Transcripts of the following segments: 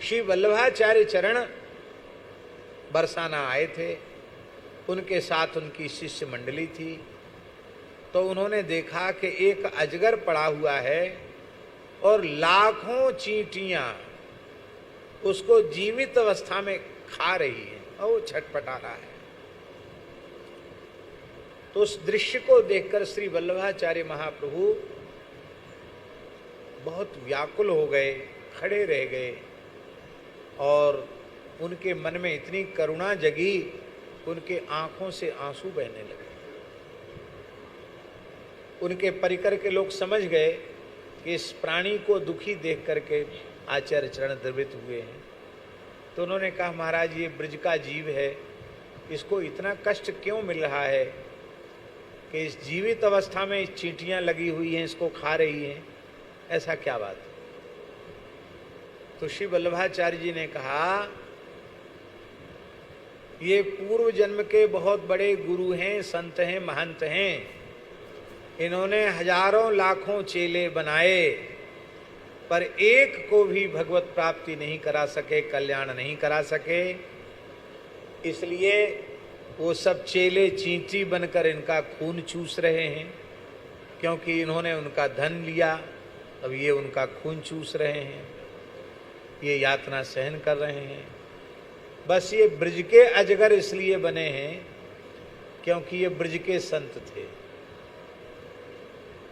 श्री वल्लभाचार्य चरण बरसाना आए थे, उनके साथ उनकी शिष्य मंडली थी। तो उन्होंने देखा कि एक अजगर पड़ा हुआ है और लाखों चींटियां उसको जीवित अवस्था में खा रही है और वो छटपटा रहा है। तो उस दृश्य को देखकर श्री वल्लभाचार्य महाप्रभु बहुत व्याकुल हो गए, खड़े रह गए और उनके मन में इतनी करुणा जगी, उनके आंखों से आंसू बहने लगे। उनके परिकर के लोग समझ गए कि इस प्राणी को दुखी देख करके आचार्य चरण द्रवित हुए हैं। तो उन्होंने कहा, महाराज ये ब्रज का जीव है, इसको इतना कष्ट क्यों मिल रहा है कि इस जीवित अवस्था में चींटियां लगी हुई हैं, इसको खा रही हैं, ऐसा क्या बात है? तो श्री वल्लभाचार्य जी ने कहा, ये पूर्व जन्म के बहुत बड़े गुरु हैं, संत हैं, महंत हैं। इन्होंने हजारों लाखों चेले बनाए, पर एक को भी भगवत प्राप्ति नहीं करा सके, कल्याण नहीं करा सके। इसलिए वो सब चेले चींटी बनकर इनका खून चूस रहे हैं, क्योंकि इन्होंने उनका धन लिया, अब ये उनका खून चूस रहे हैं, ये यातना सहन कर रहे हैं। बस ये ब्रज के अजगर इसलिए बने हैं क्योंकि ये ब्रज के संत थे।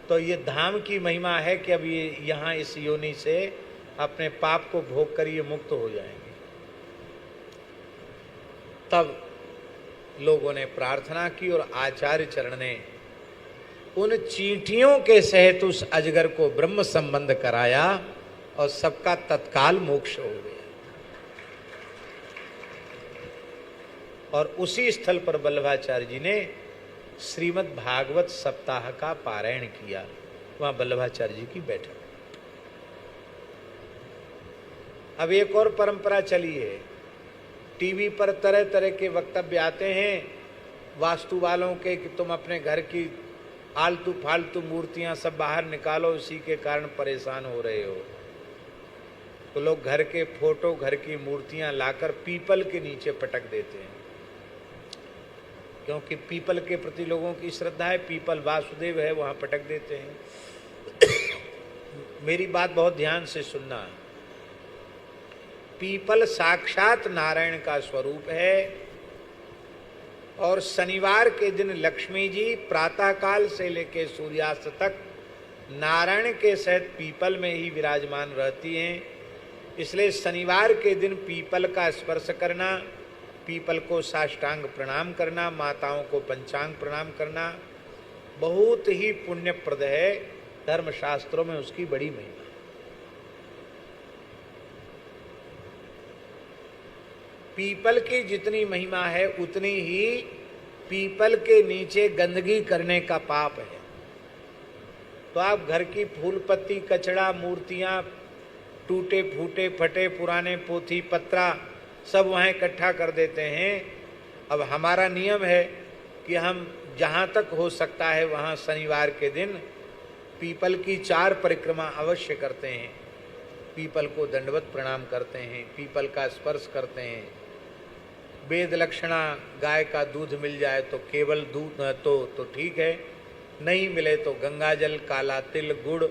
तो ये धाम की महिमा है कि अब ये यहाँ इस योनि से अपने पाप को भोग कर ये मुक्त हो जाएंगे। तब लोगों ने प्रार्थना की और आचार्य चरण ने उन चींटियों के सहित उस अजगर को ब्रह्म संबंध कराया और सबका तत्काल मोक्ष हो गया। और उसी स्थल पर वल्लभाचार्य जी ने श्रीमद् भागवत सप्ताह का पारायण किया। वहां वल्लभाचार्य जी की बैठक। अब एक और परंपरा चली है, टीवी पर तरह तरह के वक्तव्य आते हैं वास्तु वालों के कि तुम अपने घर की आलतू फालतू मूर्तियां सब बाहर निकालो, इसी के कारण परेशान हो रहे हो। तो लोग घर के फोटो, घर की मूर्तियां लाकर पीपल के नीचे पटक देते हैं, क्योंकि पीपल के प्रति लोगों की श्रद्धा है, पीपल वासुदेव है, वहां पटक देते हैं। मेरी बात बहुत ध्यान से सुनना। पीपल साक्षात नारायण का स्वरूप है और शनिवार के दिन लक्ष्मी जी प्रातःकाल से लेकर सूर्यास्त तक नारायण के सहित पीपल में ही विराजमान रहती हैं। इसलिए शनिवार के दिन पीपल का स्पर्श करना, पीपल को साष्टांग प्रणाम करना, माताओं को पंचांग प्रणाम करना बहुत ही पुण्यप्रद है। धर्मशास्त्रों में उसकी बड़ी महिमा। पीपल की जितनी महिमा है उतनी ही पीपल के नीचे गंदगी करने का पाप है। तो आप घर की फूल पत्ती, कचड़ा, मूर्तियां, टूटे फूटे फटे पुराने पोथी पत्रा सब वहाँ इकट्ठा कर देते हैं। अब हमारा नियम है कि हम जहाँ तक हो सकता है वहाँ शनिवार के दिन पीपल की 4 परिक्रमा अवश्य करते हैं। पीपल को दंडवत प्रणाम करते हैं, पीपल का स्पर्श करते हैं। वेद लक्षणा गाय का दूध मिल जाए तो केवल दूध तो ठीक है, नहीं मिले तो गंगा जल, काला तिल, गुड़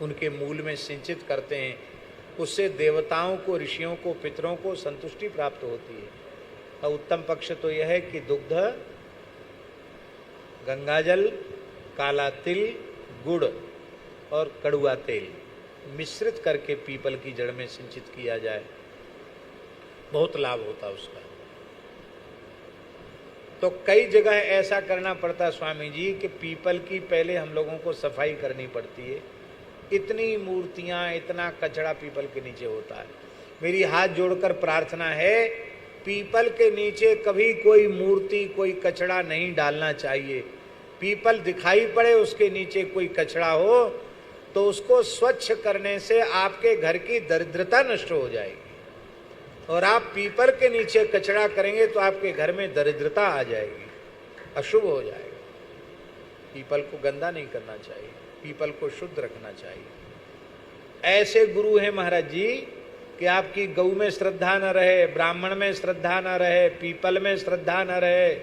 उनके मूल में सिंचित करते हैं। उससे देवताओं को, ऋषियों को, पितरों को संतुष्टि प्राप्त होती है। और उत्तम पक्ष तो यह है कि दुग्ध, गंगाजल, काला तिल, गुड़ और कड़ुआ तेल मिश्रित करके पीपल की जड़ में सिंचित किया जाए, बहुत लाभ होता उसका। तो कई जगह ऐसा करना पड़ता स्वामी जी कि पीपल की पहले हम लोगों को सफाई करनी पड़ती है। इतनी मूर्तियां, इतना कचरा पीपल के नीचे होता है। मेरी हाथ जोड़कर प्रार्थना है, पीपल के नीचे कभी कोई मूर्ति, कोई कचरा नहीं डालना चाहिए। पीपल दिखाई पड़े उसके नीचे कोई कचरा हो तो उसको स्वच्छ करने से आपके घर की दरिद्रता नष्ट हो जाएगी। और आप पीपल के नीचे कचरा करेंगे तो आपके घर में दरिद्रता आ जाएगी, अशुभ हो जाएगा। पीपल को गंदा नहीं करना चाहिए, पीपल को शुद्ध रखना चाहिए। ऐसे गुरु हैं महाराज जी कि आपकी गौ में श्रद्धा न रहे, ब्राह्मण में श्रद्धा न रहे, पीपल में श्रद्धा न रहे,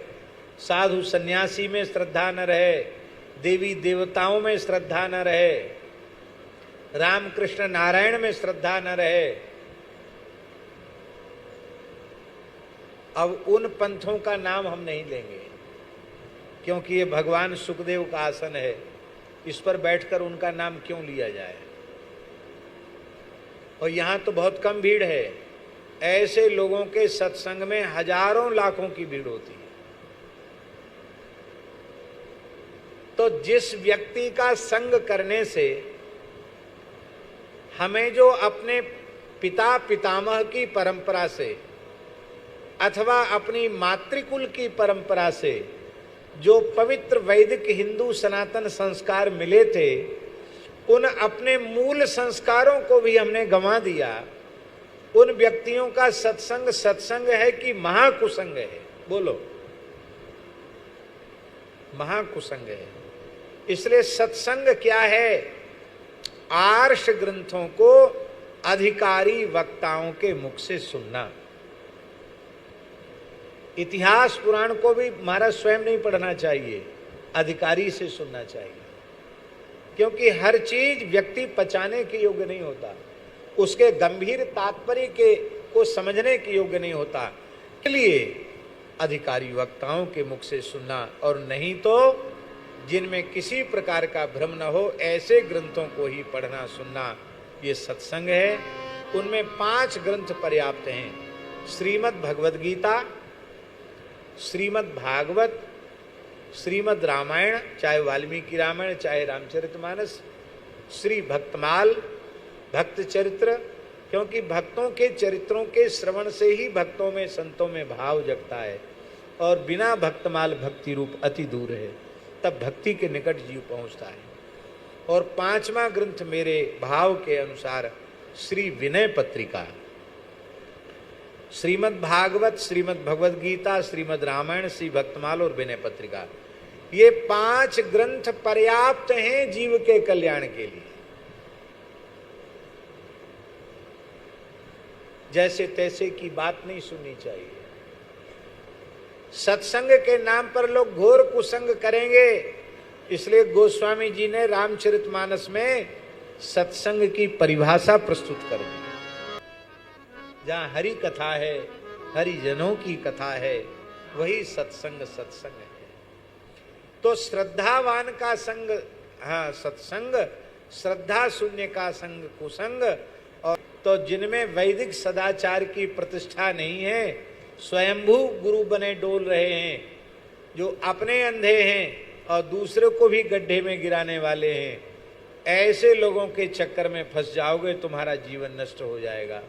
साधु सन्यासी में श्रद्धा न रहे, देवी देवताओं में श्रद्धा न रहे, राम कृष्ण नारायण में श्रद्धा न रहे, अब उन पंथों का नाम हम नहीं लेंगे, क्योंकि ये भगवान सुखदेव का आसन है, इस पर बैठकर उनका नाम क्यों लिया जाए। और यहां तो बहुत कम भीड़ है, ऐसे लोगों के सत्संग में हजारों लाखों की भीड़ होती है। तो जिस व्यक्ति का संग करने से हमें जो अपने पिता पितामह की परंपरा से अथवा अपनी मातृकुल की परंपरा से जो पवित्र वैदिक हिंदू सनातन संस्कार मिले थे, उन अपने मूल संस्कारों को भी हमने गंवा दिया। उन व्यक्तियों का सत्संग सत्संग है कि महाकुसंग है? बोलो, महाकुसंग है। इसलिए सत्संग क्या है? आर्ष ग्रंथों को अधिकारी वक्ताओं के मुख से सुनना। इतिहास पुराण को भी महाराज स्वयं नहीं पढ़ना चाहिए, अधिकारी से सुनना चाहिए, क्योंकि हर चीज व्यक्ति पचाने के योग्य नहीं होता, उसके गंभीर तात्पर्य के को समझने के योग्य नहीं होता। इसलिए अधिकारी वक्ताओं के मुख से सुनना, और नहीं तो जिनमें किसी प्रकार का भ्रम न हो ऐसे ग्रंथों को ही पढ़ना सुनना, ये सत्संग है। उनमें 5 ग्रंथ पर्याप्त हैं: श्रीमद् भगवद गीता, श्रीमद् भागवत, श्रीमद् रामायण, चाहे वाल्मीकि रामायण चाहे रामचरितमानस, श्री भक्तमाल, भक्त चरित्र, क्योंकि भक्तों के चरित्रों के श्रवण से ही भक्तों में संतों में भाव जगता है, और बिना भक्तमाल भक्ति रूप अति दूर है, तब भक्ति के निकट जीव पहुंचता है। और 5वां ग्रंथ मेरे भाव के अनुसार श्री विनय पत्रिका, श्रीमद् भागवत, श्रीमद् भगवद गीता, श्रीमद् रामायण, श्री भक्तमाल और विनय पत्रिका, ये 5 ग्रंथ पर्याप्त हैं जीव के कल्याण के लिए। जैसे तैसे की बात नहीं सुननी चाहिए। सत्संग के नाम पर लोग घोर कुसंग करेंगे, इसलिए गोस्वामी जी ने रामचरितमानस में सत्संग की परिभाषा प्रस्तुत कर दी। जहां हरि कथा है, हरिजनों की कथा है, वही सत्संग सत्संग है। तो श्रद्धावान का संग सत्संग, श्रद्धा शून्य का संग कुसंग। और तो जिनमें वैदिक सदाचार की प्रतिष्ठा नहीं है, स्वयंभू गुरु बने डोल रहे हैं, जो अपने अंधे हैं और दूसरे को भी गड्ढे में गिराने वाले हैं, ऐसे लोगों के चक्कर में फंस जाओगे, तुम्हारा जीवन नष्ट हो जाएगा।